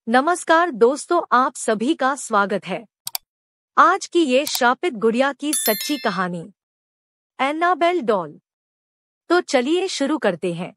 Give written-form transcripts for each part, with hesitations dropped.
नमस्कार दोस्तों, आप सभी का स्वागत है। आज की ये श्रापित गुड़िया की सच्ची कहानी, एनाबेल डॉल। तो चलिए शुरू करते हैं।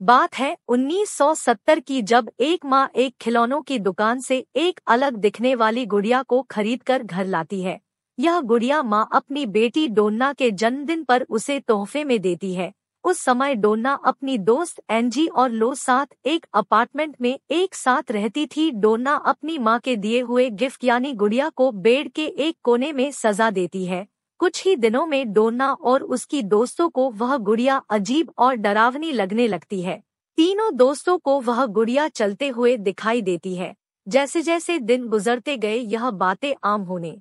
बात है 1970 की, जब एक माँ एक खिलौनों की दुकान से एक अलग दिखने वाली गुड़िया को खरीदकर घर लाती है। यह गुड़िया माँ अपनी बेटी डोन्ना के जन्मदिन पर उसे तोहफे में देती है। उस समय डोन्ना अपनी दोस्त एंजी और लो साथ एक अपार्टमेंट में एक साथ रहती थी। डोन्ना अपनी माँ के दिए हुए गिफ्ट यानी गुड़िया को बेड के एक कोने में सजा देती है। कुछ ही दिनों में डोन्ना और उसकी दोस्तों को वह गुड़िया अजीब और डरावनी लगने लगती है। तीनों दोस्तों को वह गुड़िया चलते हुए दिखाई देती है। जैसे जैसे दिन गुजरते गए यह बातें आम होने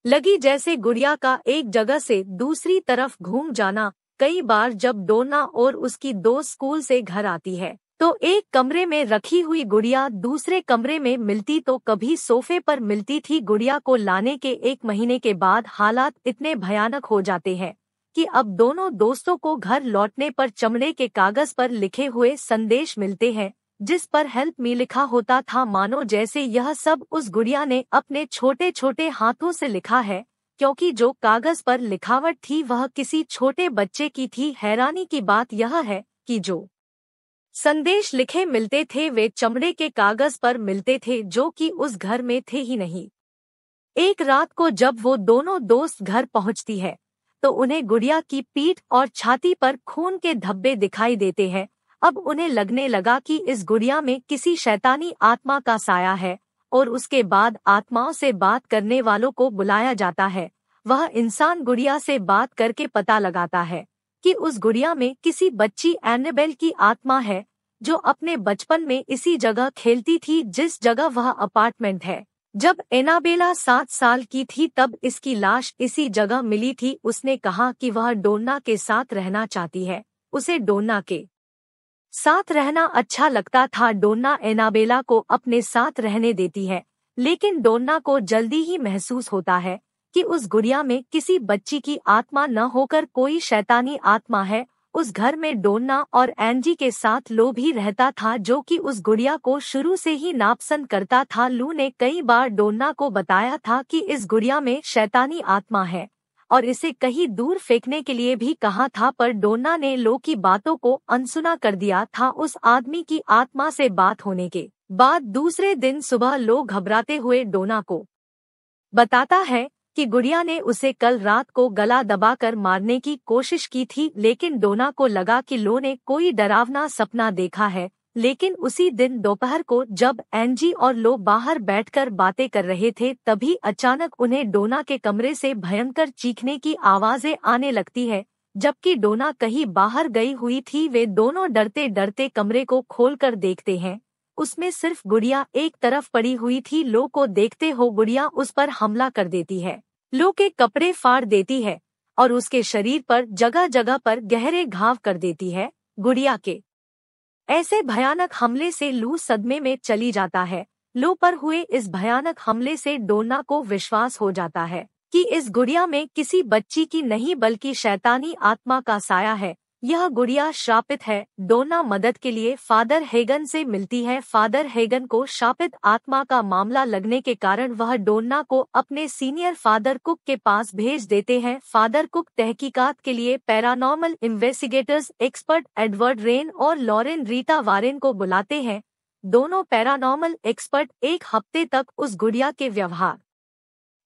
लगी, जैसे गुड़िया का एक जगह से दूसरी तरफ घूम जाना। कई बार जब डोन्ना और उसकी दोस्त स्कूल से घर आती है तो एक कमरे में रखी हुई गुड़िया दूसरे कमरे में मिलती, तो कभी सोफे पर मिलती थी। गुड़िया को लाने के 1 महीने के बाद हालात इतने भयानक हो जाते हैं कि अब दोनों दोस्तों को घर लौटने पर चमड़े के कागज पर लिखे हुए संदेश मिलते हैं, जिस पर हेल्प मी लिखा होता था, मानो जैसे यह सब उस गुड़िया ने अपने छोटे छोटे हाथों से लिखा है, क्योंकि जो कागज पर लिखावट थी वह किसी छोटे बच्चे की थी। हैरानी की बात यह है कि जो संदेश लिखे मिलते थे वे चमड़े के कागज पर मिलते थे, जो कि उस घर में थे ही नहीं। एक रात को जब वो दोनों दोस्त घर पहुंचती है तो उन्हें गुड़िया की पीठ और छाती पर खून के धब्बे दिखाई देते हैं। अब उन्हें लगने लगा कि इस गुड़िया में किसी शैतानी आत्मा का साया है, और उसके बाद आत्माओं से बात करने वालों को बुलाया जाता है। वह इंसान गुड़िया से बात करके पता लगाता है कि उस गुड़िया में किसी बच्ची एनाबेल की आत्मा है, जो अपने बचपन में इसी जगह खेलती थी जिस जगह वह अपार्टमेंट है। जब एनाबेला 7 साल की थी तब इसकी लाश इसी जगह मिली थी। उसने कहा कि वह डोन्ना के साथ रहना चाहती है। उसे डोन्ना के साथ रहना अच्छा लगता था। डोन्ना एनाबेला को अपने साथ रहने देती है, लेकिन डोन्ना को जल्दी ही महसूस होता है कि उस गुड़िया में किसी बच्ची की आत्मा न होकर कोई शैतानी आत्मा है। उस घर में डोन्ना और एंजी के साथ लो भी रहता था, जो कि उस गुड़िया को शुरू से ही नापसंद करता था। लू ने कई बार डोन्ना को बताया था कि इस गुड़िया में शैतानी आत्मा है और इसे कहीं दूर फेंकने के लिए भी कहा था, पर डोन्ना ने लो की बातों को अनसुना कर दिया था। उस आदमी की आत्मा से बात होने के बाद दूसरे दिन सुबह लो घबराते हुए डोना को बताता है कि गुड़िया ने उसे कल रात को गला दबाकर मारने की कोशिश की थी, लेकिन डोना को लगा कि लो ने कोई डरावना सपना देखा है। लेकिन उसी दिन दोपहर को जब एंजी और लो बाहर बैठकर बातें कर रहे थे, तभी अचानक उन्हें डोना के कमरे से भयंकर चीखने की आवाजें आने लगती है। जबकि डोना कहीं बाहर गई हुई थी, वे दोनों डरते डरते कमरे को खोलकर देखते हैं। उसमें सिर्फ गुड़िया एक तरफ पड़ी हुई थी। लो को देखते हो गुड़िया उस पर हमला कर देती है, लो के कपड़े फाड़ देती है और उसके शरीर पर जगह जगह पर गहरे घाव कर देती है। गुड़िया के ऐसे भयानक हमले से लू सदमे में चली जाता है। लो पर हुए इस भयानक हमले से डोना को विश्वास हो जाता है कि इस गुड़िया में किसी बच्ची की नहीं बल्कि शैतानी आत्मा का साया है। यह गुड़िया श्रापित है। डोना मदद के लिए फादर हेगन से मिलती है। फादर हेगन को श्रापित आत्मा का मामला लगने के कारण वह डोना को अपने सीनियर फादर कुक के पास भेज देते हैं। फादर कुक तहकीकात के लिए paranormal investigators expert Edward rain और लॉरेन रीटा वारेन को बुलाते हैं। दोनों पैरानॉर्मल एक्सपर्ट एक हफ्ते तक उस गुड़िया के व्यवहार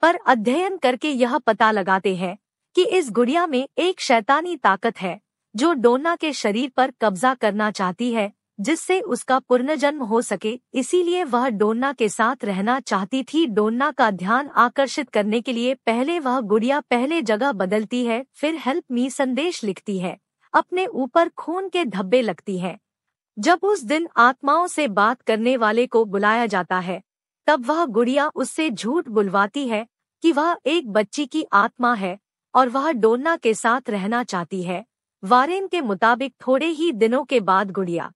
पर अध्ययन करके यह पता लगाते हैं कि इस गुड़िया में एक शैतानी ताकत है जो डोना के शरीर पर कब्जा करना चाहती है, जिससे उसका पुनर्जन्म हो सके। इसीलिए वह डोना के साथ रहना चाहती थी। डोना का ध्यान आकर्षित करने के लिए पहले वह गुड़िया पहले जगह बदलती है, फिर हेल्प मी संदेश लिखती है, अपने ऊपर खून के धब्बे लगती है। जब उस दिन आत्माओं से बात करने वाले को बुलाया जाता है तब वह गुड़िया उससे झूठ बुलवाती है कि वह एक बच्ची की आत्मा है और वह डोना के साथ रहना चाहती है। वारेन के मुताबिक थोड़े ही दिनों के बाद गुड़िया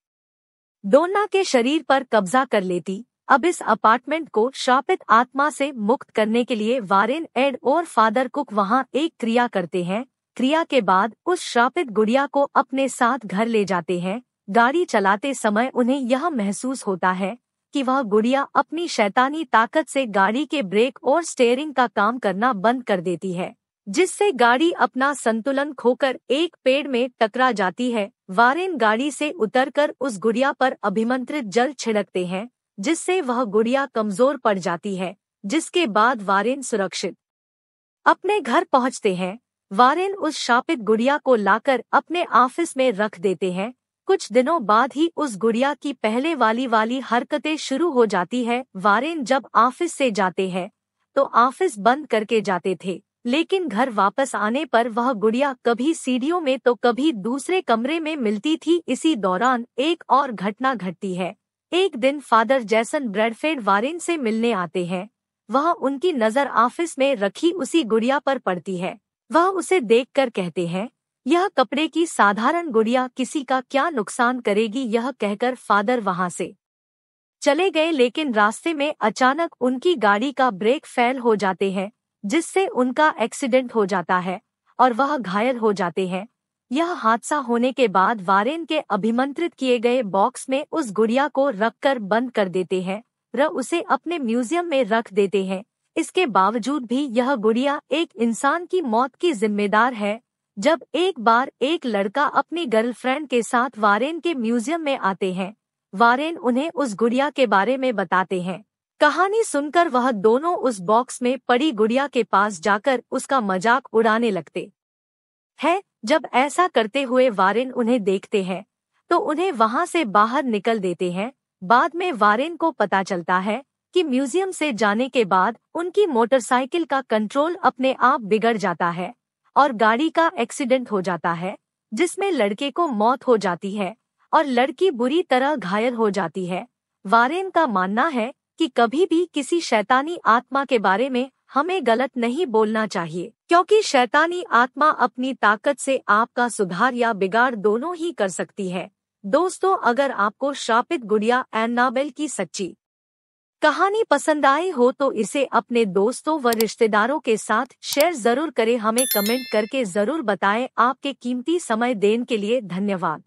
डोना के शरीर पर कब्जा कर लेती। अब इस अपार्टमेंट को श्रापित आत्मा से मुक्त करने के लिए वारेन, एड और फादर कुक वहां एक क्रिया करते हैं। क्रिया के बाद उस श्रापित गुड़िया को अपने साथ घर ले जाते हैं। गाड़ी चलाते समय उन्हें यह महसूस होता है कि वह गुड़िया अपनी शैतानी ताकत से गाड़ी के ब्रेक और स्टीयरिंग का काम करना बंद कर देती है, जिससे गाड़ी अपना संतुलन खोकर एक पेड़ में टकरा जाती है। वारेन गाड़ी से उतरकर उस गुड़िया पर अभिमंत्रित जल छिड़कते हैं, जिससे वह गुड़िया कमजोर पड़ जाती है, जिसके बाद वारेन सुरक्षित अपने घर पहुंचते हैं। वारेन उस शापित गुड़िया को लाकर अपने ऑफिस में रख देते हैं। कुछ दिनों बाद ही उस गुड़िया की पहले वाली हरकतें शुरू हो जाती है। वारेन जब ऑफिस से जाते हैं तो ऑफिस बंद करके जाते थे, लेकिन घर वापस आने पर वह गुड़िया कभी सीढ़ियों में तो कभी दूसरे कमरे में मिलती थी। इसी दौरान एक और घटना घटती है। एक दिन फादर जैसन ब्रैडफेड वारेन से मिलने आते हैं। वह उनकी नजर ऑफिस में रखी उसी गुड़िया पर पड़ती है। वह उसे देखकर कहते हैं, यह कपड़े की साधारण गुड़िया किसी का क्या नुकसान करेगी। यह कहकर फादर वहां से चले गए, लेकिन रास्ते में अचानक उनकी गाड़ी का ब्रेक फेल हो जाते हैं, जिससे उनका एक्सीडेंट हो जाता है और वह घायल हो जाते हैं। यह हादसा होने के बाद वारेन के अभिमंत्रित किए गए बॉक्स में उस गुड़िया को रखकर बंद कर देते हैं और उसे अपने म्यूजियम में रख देते हैं। इसके बावजूद भी यह गुड़िया एक इंसान की मौत की जिम्मेदार है। जब एक बार एक लड़का अपनी गर्लफ्रेंड के साथ वारेन के म्यूजियम में आते हैं, वारेन उन्हें उस गुड़िया के बारे में बताते हैं। कहानी सुनकर वह दोनों उस बॉक्स में पड़ी गुड़िया के पास जाकर उसका मजाक उड़ाने लगते हैं। जब ऐसा करते हुए वारेन उन्हें देखते हैं तो उन्हें वहां से बाहर निकल देते हैं। बाद में वारेन को पता चलता है कि म्यूजियम से जाने के बाद उनकी मोटरसाइकिल का कंट्रोल अपने आप बिगड़ जाता है और गाड़ी का एक्सीडेंट हो जाता है, जिसमें लड़के को मौत हो जाती है और लड़की बुरी तरह घायल हो जाती है। वारेन का मानना है कि कभी भी किसी शैतानी आत्मा के बारे में हमें गलत नहीं बोलना चाहिए, क्योंकि शैतानी आत्मा अपनी ताकत से आपका सुधार या बिगाड़ दोनों ही कर सकती है। दोस्तों, अगर आपको श्रापित गुड़िया एनाबेल की सच्ची कहानी पसंद आई हो तो इसे अपने दोस्तों व रिश्तेदारों के साथ शेयर जरूर करें। हमें कमेंट करके जरूर बताएं। आपके कीमती समय देने के लिए धन्यवाद।